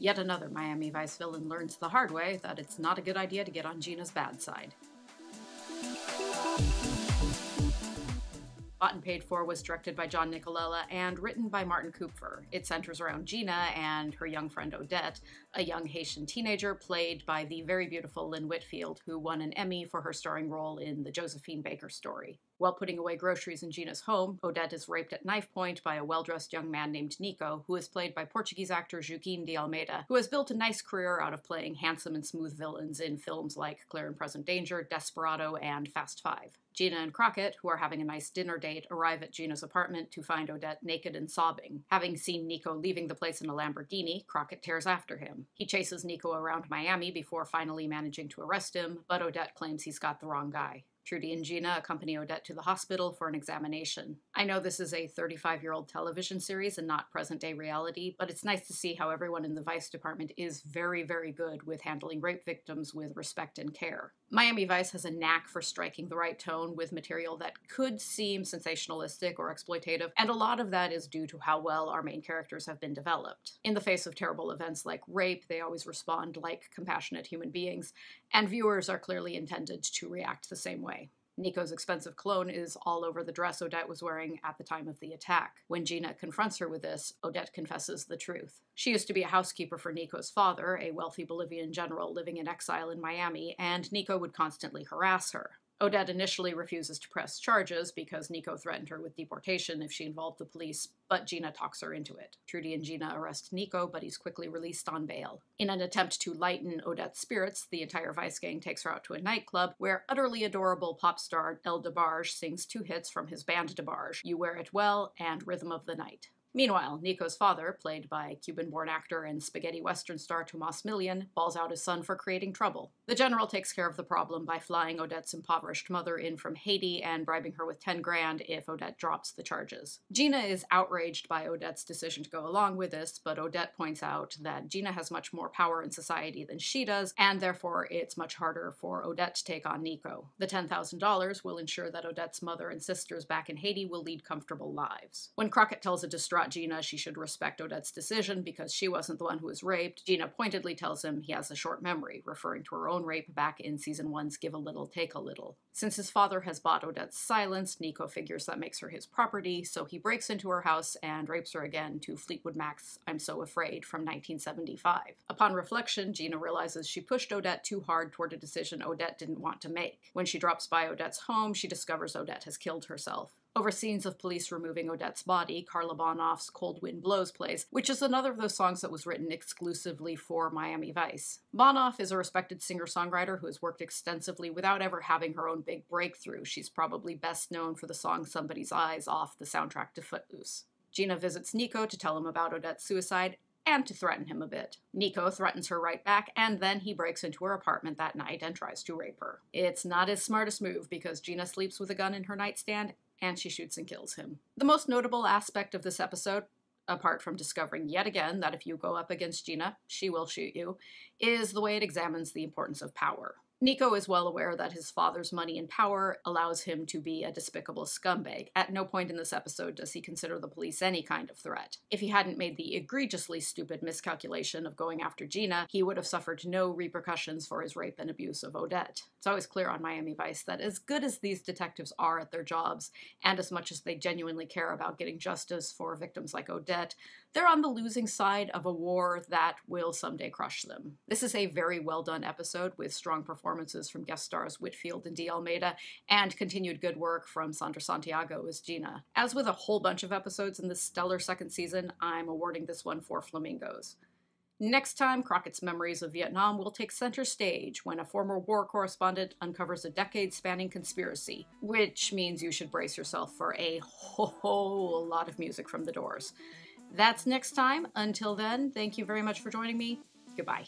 Yet another Miami Vice villain learns the hard way that it's not a good idea to get on Gina's bad side. Bought and Paid For was directed by John Nicolella and written by Martin Kupfer. It centers around Gina and her young friend Odette, a young Haitian teenager played by the very beautiful Lynn Whitfield, who won an Emmy for her starring role in the Josephine Baker story. While putting away groceries in Gina's home, Odette is raped at knife point by a well-dressed young man named Nico, who is played by Portuguese actor Joaquim de Almeida, who has built a nice career out of playing handsome and smooth villains in films like Clear and Present Danger, Desperado, and Fast Five. Gina and Crockett, who are having a nice dinner date, arrive at Gina's apartment to find Odette naked and sobbing. Having seen Nico leaving the place in a Lamborghini, Crockett tears after him. He chases Nico around Miami before finally managing to arrest him, but Odette claims he's got the wrong guy. Trudy and Gina accompany Odette to the hospital for an examination. I know this is a 35-year-old television series and not present-day reality, but it's nice to see how everyone in the Vice Department is very, very good with handling rape victims with respect and care. Miami Vice has a knack for striking the right tone with material that could seem sensationalistic or exploitative, and a lot of that is due to how well our main characters have been developed. In the face of terrible events like rape, they always respond like compassionate human beings, and viewers are clearly intended to react the same way. Nico's expensive cologne is all over the dress Odette was wearing at the time of the attack. When Gina confronts her with this, Odette confesses the truth. She used to be a housekeeper for Nico's father, a wealthy Bolivian general living in exile in Miami, and Nico would constantly harass her. Odette initially refuses to press charges because Nico threatened her with deportation if she involved the police, but Gina talks her into it. Trudy and Gina arrest Nico, but he's quickly released on bail. In an attempt to lighten Odette's spirits, the entire Vice gang takes her out to a nightclub where utterly adorable pop star DeBarge sings two hits from his band DeBarge, You Wear It Well and Rhythm of the Night. Meanwhile, Nico's father, played by Cuban-born actor and spaghetti western star Tomas Millian, balls out his son for creating trouble. The general takes care of the problem by flying Odette's impoverished mother in from Haiti and bribing her with 10 grand if Odette drops the charges. Gina is outraged by Odette's decision to go along with this, but Odette points out that Gina has much more power in society than she does, and therefore it's much harder for Odette to take on Nico. The $10,000 will ensure that Odette's mother and sisters back in Haiti will lead comfortable lives. When Crockett tells a distraught Gina she should respect Odette's decision because she wasn't the one who was raped, Gina pointedly tells him he has a short memory, referring to her own rape back in season 1's Give a Little, Take a Little. Since his father has bought Odette's silence, Nico figures that makes her his property, so he breaks into her house and rapes her again to Fleetwood Mac's I'm So Afraid from 1975. Upon reflection, Gina realizes she pushed Odette too hard toward a decision Odette didn't want to make. When she drops by Odette's home, she discovers Odette has killed herself. Over scenes of police removing Odette's body, Carla Bonoff's Cold Wind Blows plays, which is another of those songs that was written exclusively for Miami Vice. Bonoff is a respected singer-songwriter who has worked extensively without ever having her own big breakthrough. She's probably best known for the song Somebody's Eyes off the soundtrack to Footloose. Gina visits Nico to tell him about Odette's suicide and to threaten him a bit. Nico threatens her right back, and then he breaks into her apartment that night and tries to rape her. It's not his smartest move because Gina sleeps with a gun in her nightstand and she shoots and kills him. The most notable aspect of this episode, apart from discovering yet again that if you go up against Gina, she will shoot you, is the way it examines the importance of power. Nico is well aware that his father's money and power allows him to be a despicable scumbag. At no point in this episode does he consider the police any kind of threat. If he hadn't made the egregiously stupid miscalculation of going after Gina, he would have suffered no repercussions for his rape and abuse of Odette. It's always clear on Miami Vice that as good as these detectives are at their jobs, and as much as they genuinely care about getting justice for victims like Odette, they're on the losing side of a war that will someday crush them. This is a very well done episode with strong performances from guest stars Whitfield and De Almeida, and continued good work from Sandra Santiago as Gina. As with a whole bunch of episodes in this stellar second season, I'm awarding this one 4 flamingos. Next time, Crockett's memories of Vietnam will take center stage when a former war correspondent uncovers a decade-spanning conspiracy, which means you should brace yourself for a whole lot of music from The Doors. That's next time. Until then, thank you very much for joining me. Goodbye.